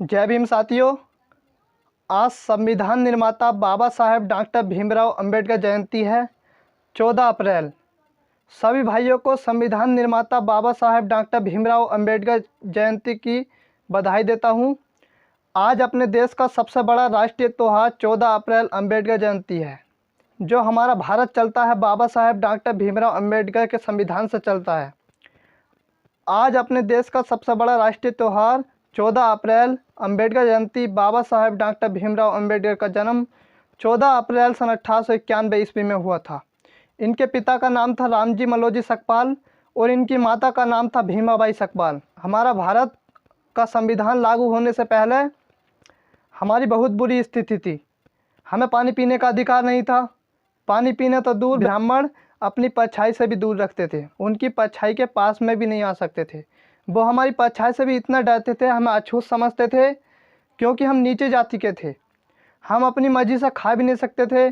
जय भीम साथियों। आज संविधान निर्माता बाबा साहेब डॉक्टर भीमराव अंबेडकर जयंती है 14 अप्रैल। सभी भाइयों को संविधान निर्माता बाबा साहेब डॉक्टर भीमराव अंबेडकर जयंती की बधाई देता हूं। आज अपने देश का सबसे बड़ा राष्ट्रीय त्यौहार 14 अप्रैल अंबेडकर जयंती है। जो हमारा भारत चलता है बाबा साहेब डॉक्टर भीमराव अंबेडकर के संविधान से चलता है। आज अपने देश का सबसे बड़ा राष्ट्रीय त्यौहार 14 अप्रैल अंबेडकर जयंती। बाबा साहेब डॉक्टर भीमराव अंबेडकर का जन्म 14 अप्रैल सन 1891 ईस्वी में हुआ था। इनके पिता का नाम था रामजी मलोजी सकपाल और इनकी माता का नाम था भीमाबाई सकपाल। हमारा भारत का संविधान लागू होने से पहले हमारी बहुत बुरी स्थिति थी। हमें पानी पीने का अधिकार नहीं था। पानी पीने तो दूर, ब्राह्मण अपनी परछाई से भी दूर रखते थे। उनकी परछाई के पास में भी नहीं आ सकते थे। वो हमारी परछाई से भी इतना डरते थे, हमें अछूत समझते थे क्योंकि हम नीचे जाति के थे। हम अपनी मर्जी से खा भी नहीं सकते थे,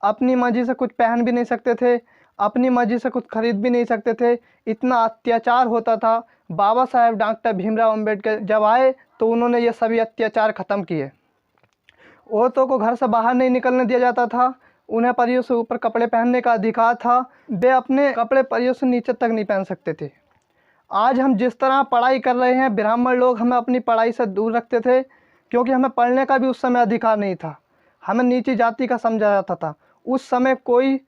अपनी मर्जी से कुछ पहन भी नहीं सकते थे, अपनी मर्जी से कुछ खरीद भी नहीं सकते थे। इतना अत्याचार होता था। बाबा साहेब डॉक्टर भीमराव अंबेडकर जब आए तो उन्होंने ये सभी अत्याचार ख़त्म किए। औरतों को घर से बाहर नहीं निकलने दिया जाता था। उन्हें परियों से ऊपर कपड़े पहनने का अधिकार था। वे अपने कपड़े परियों से नीचे तक नहीं पहन सकते थे। आज हम जिस तरह पढ़ाई कर रहे हैं, ब्राह्मण लोग हमें अपनी पढ़ाई से दूर रखते थे क्योंकि हमें पढ़ने का भी उस समय अधिकार नहीं था। हमें नीची जाति का समझा जाता था। उस समय कोई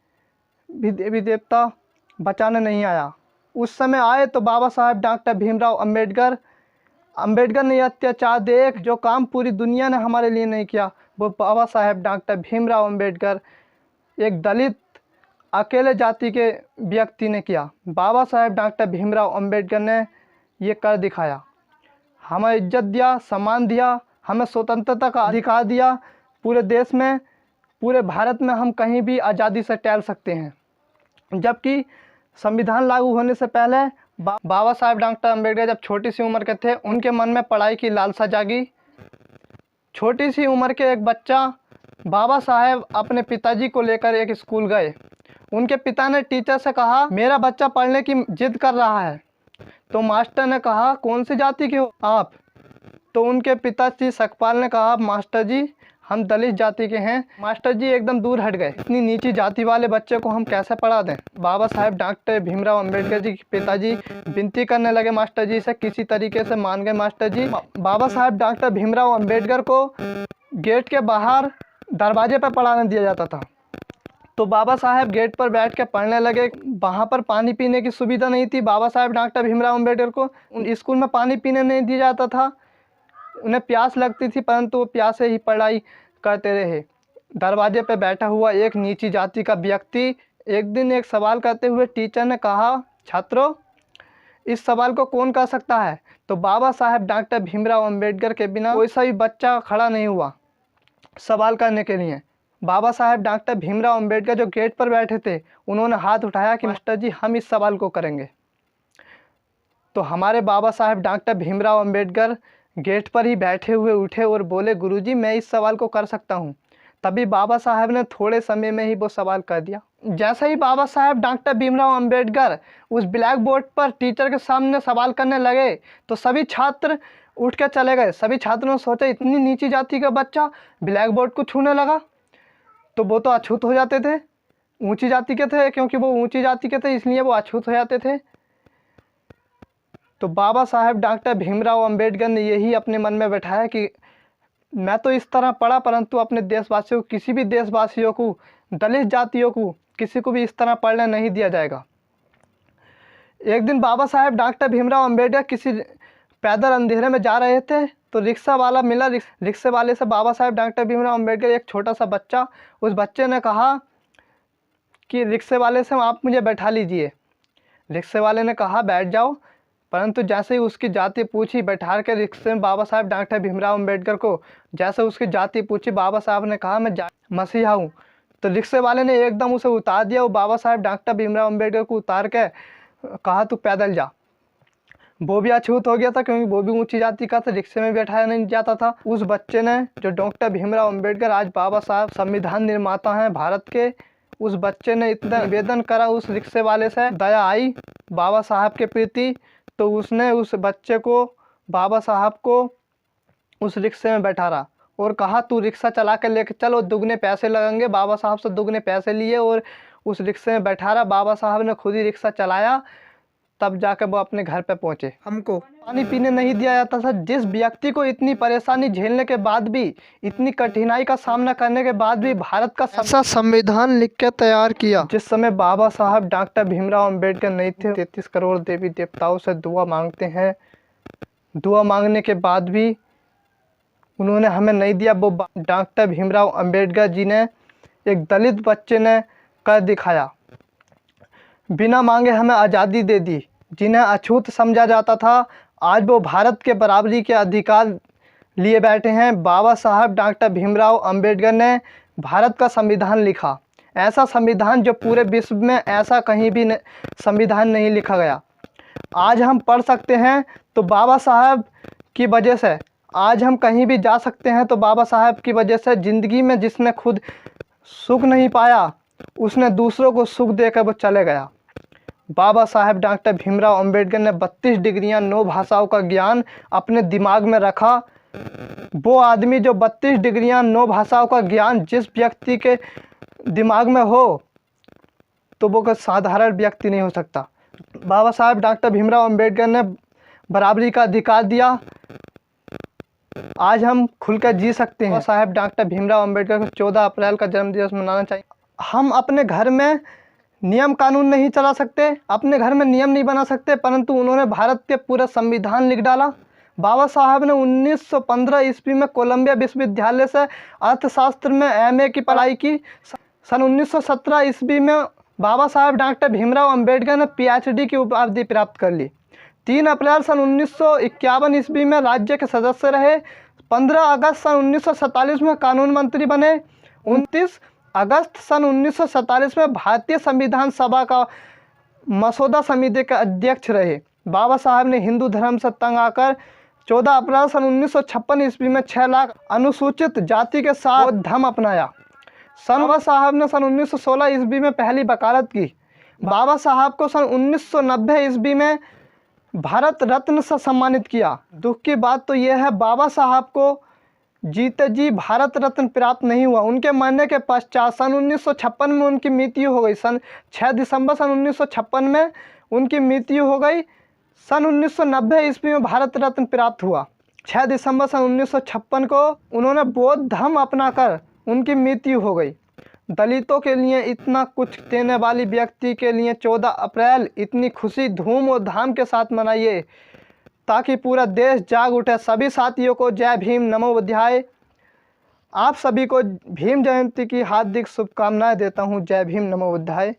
भी देवी देवता बचाने नहीं आया। उस समय आए तो बाबा साहेब डॉक्टर भीमराव अंबेडकर ने अत्याचार देख जो काम पूरी दुनिया ने हमारे लिए नहीं किया, वो बाबा साहेब डॉक्टर भीमराव अंबेडकर एक दलित अकेले जाति के व्यक्ति ने किया। बाबा साहेब डॉक्टर भीमराव अंबेडकर ने ये कर दिखाया। हमें इज्जत दिया, सम्मान दिया, हमें स्वतंत्रता का अधिकार दिया। पूरे देश में, पूरे भारत में हम कहीं भी आज़ादी से टहल सकते हैं। जबकि संविधान लागू होने से पहले बाबा साहेब डॉक्टर अंबेडकर जब छोटी सी उम्र के थे, उनके मन में पढ़ाई की लालसा जागी। छोटी सी उम्र के एक बच्चा बाबा साहेब अपने पिताजी को लेकर एक स्कूल गए। उनके पिता ने टीचर से कहा, मेरा बच्चा पढ़ने की जिद कर रहा है। तो मास्टर ने कहा, कौन सी जाति के हो आप? तो उनके पिताजी सकपाल ने कहा, मास्टर जी हम दलित जाति के हैं। मास्टर जी एकदम दूर हट गए। इतनी नीची जाति वाले बच्चे को हम कैसे पढ़ा दें? बाबा साहेब डॉक्टर भीमराव अंबेडकर जी के पिताजी विनती करने लगे मास्टर जी से। किसी तरीके से मान गए मास्टर जी। बाबा साहेब डॉक्टर भीमराव अंबेडकर को गेट के बाहर दरवाजे पर पढ़ाने दिया जाता था। तो बाबा साहेब गेट पर बैठ के पढ़ने लगे। वहाँ पर पानी पीने की सुविधा नहीं थी। बाबा साहेब डॉक्टर भीमराव अंबेडकर को स्कूल में पानी पीने नहीं दिया जाता था। उन्हें प्यास लगती थी परंतु वो प्यास से ही पढ़ाई करते रहे। दरवाजे पर बैठा हुआ एक नीची जाति का व्यक्ति एक दिन एक सवाल करते हुए टीचर ने कहा, छात्रों इस सवाल को कौन कर सकता है? तो बाबा साहेब डॉक्टर भीमराव अंबेडकर के बिना कोई सा भी बच्चा खड़ा नहीं हुआ सवाल करने के लिए। बाबा साहेब डॉक्टर भीमराव अंबेडकर जो गेट पर बैठे थे, उन्होंने हाथ उठाया कि मास्टर जी हम इस सवाल को करेंगे। तो हमारे बाबा साहेब डॉक्टर भीमराव अंबेडकर गेट पर ही बैठे हुए उठे और बोले, गुरुजी मैं इस सवाल को कर सकता हूँ। तभी बाबा साहेब ने थोड़े समय में ही वो सवाल कर दिया। जैसे ही बाबा साहेब डॉक्टर भीमराव अंबेडकर उस ब्लैक बोर्ड पर टीचर के सामने सवाल करने लगे तो सभी छात्र उठ के चले गए। सभी छात्रों ने सोचा, इतनी नीची जाति का बच्चा ब्लैक बोर्ड को छूने लगा तो वो तो अछूत हो जाते थे। ऊंची जाति के थे, क्योंकि वो ऊंची जाति के थे इसलिए वो अछूत हो जाते थे। तो बाबा साहेब डॉक्टर भीमराव अंबेडकर ने यही अपने मन में बैठाया कि मैं तो इस तरह पढ़ा परंतु अपने देशवासियों को, किसी भी देशवासियों को, दलित जातियों को, किसी को भी इस तरह पढ़ने नहीं दिया जाएगा। एक दिन बाबा साहेब डॉक्टर भीमराव अंबेडकर किसी पैदल अंधेरे में जा रहे थे तो रिक्शा वाला मिला। रिक्शे वाले से बाबा साहेब डॉक्टर भीमराव अंबेडकर, एक छोटा सा बच्चा, उस बच्चे ने कहा कि रिक्शे वाले से आप मुझे बैठा लीजिए। रिक्शे वाले ने कहा बैठ जाओ, परंतु जैसे ही उसकी जाति पूछी, बैठा के रिक्शे में बाबा साहेब डॉक्टर भीमराव अंबेडकर को जैसे उसकी जाति पूछी, बाबा साहब ने कहा मैं मसीहा हूँ। तो रिक्शे वाले ने एकदम उसे उतार दिया। वो बाबा साहेब डॉक्टर भीमराव अंबेडकर को उतार के कहा तू पैदल जा। वो भी अछूत हो गया था क्योंकि वो भी ऊंची जाति का था, रिक्शे में बैठाया नहीं जाता था। उस बच्चे ने, जो डॉक्टर भीमराव अंबेडकर आज बाबा साहब संविधान निर्माता हैं भारत के, उस बच्चे ने इतना निवेदन करा उस रिक्शे वाले से, दया आई बाबा साहब के प्रति। तो उसने उस बच्चे को, बाबा साहब को उस रिक्शे में बैठा रहा और कहा तू रिक्शा चला कर लेके चलो, दुगने पैसे लगेंगे। बाबा साहब से दुगने पैसे लिए और उस रिक्शे में बैठा रहा। बाबा साहब ने खुद ही रिक्शा चलाया, तब जाकर वो अपने घर पे पहुंचे। हमको पानी पीने नहीं दिया जाता था। जिस व्यक्ति को इतनी परेशानी झेलने के बाद भी, इतनी कठिनाई का सामना करने के बाद भी भारत का ऐसा संविधान लिख के तैयार किया। जिस समय बाबा साहब डॉक्टर भीमराव अंबेडकर नहीं थे, 33 करोड़ देवी देवताओं से दुआ मांगते हैं। दुआ मांगने के बाद भी उन्होंने हमें नहीं दिया। वो डॉक्टर भीमराव अंबेडकर जी ने, एक दलित बच्चे ने कर दिखाया। बिना मांगे हमें आज़ादी दे दी। जिन्हें अछूत समझा जाता था, आज वो भारत के बराबरी के अधिकार लिए बैठे हैं। बाबा साहब डॉक्टर भीमराव अंबेडकर ने भारत का संविधान लिखा, ऐसा संविधान जो पूरे विश्व में ऐसा कहीं भी संविधान नहीं लिखा गया। आज हम पढ़ सकते हैं तो बाबा साहब की वजह से, आज हम कहीं भी जा सकते हैं तो बाबा साहब की वजह से। ज़िंदगी में जिसने खुद सुख नहीं पाया, उसने दूसरों को सुख देकर वो चले गया। बाबा साहब डॉक्टर भीमराव अंबेडकर ने 32 डिग्रियां 9 भाषाओं का ज्ञान अपने दिमाग में रखा। वो आदमी जो 32 डिग्रियां 9 भाषाओं का ज्ञान जिस व्यक्ति के दिमाग में हो, तो वो कोई साधारण व्यक्ति नहीं हो सकता। बाबा साहब डॉक्टर भीमराव अंबेडकर ने बराबरी का अधिकार दिया। आज हम खुलकर जी सकते हैं। बाबा साहब डॉक्टर भीमराव अंबेडकर को 14 अप्रैल का जन्मदिवस मनाना चाहिए। हम अपने घर में नियम कानून नहीं चला सकते, अपने घर में नियम नहीं बना सकते, परंतु उन्होंने भारत के पूरा संविधान लिख डाला। बाबा साहब ने 1915 ईस्वी में कोलंबिया विश्वविद्यालय से अर्थशास्त्र में MA की पढ़ाई की। सन 1917 ईस्वी में बाबा साहब डॉक्टर भीमराव अंबेडकर ने PhD की उपाधि प्राप्त कर ली। 3 अप्रैल सन 1951 ईस्वी में राज्य के सदस्य रहे। 15 अगस्त सन 1947 में कानून मंत्री बने। 29 अगस्त सन 1947 में भारतीय संविधान सभा का मसौदा समिति के अध्यक्ष रहे। बाबा साहब ने हिंदू धर्म से तंग आकर 14 अप्रैल सन 1956 ईस्वी में 6 लाख अनुसूचित जाति के साथ धर्म अपनाया। बाबा साहब ने सन 1916 ईस्वी में पहली वकालत की। बाबा साहब को सन 1990 ईस्वी में भारत रत्न से सम्मानित किया। दुख की बात तो यह है, बाबा साहब को जीते जी भारत रत्न प्राप्त नहीं हुआ। उनके मरने के पश्चात सन 1956 में उनकी मृत्यु हो गई। 6 दिसंबर सन 1956 में उनकी मृत्यु हो गई। सन 1990 ईस्वी में भारत रत्न प्राप्त हुआ। 6 दिसंबर सन 1956 को उन्होंने बौद्ध धर्म अपनाकर उनकी मृत्यु हो गई। दलितों के लिए इतना कुछ देने वाली व्यक्ति के लिए 14 अप्रैल इतनी खुशी धूम और धाम के साथ मनाइए ताकि पूरा देश जाग उठे। सभी साथियों को जय भीम, नमो बुद्धाय। आप सभी को भीम जयंती की हार्दिक शुभकामनाएं देता हूं। जय भीम, नमो बुद्धाय।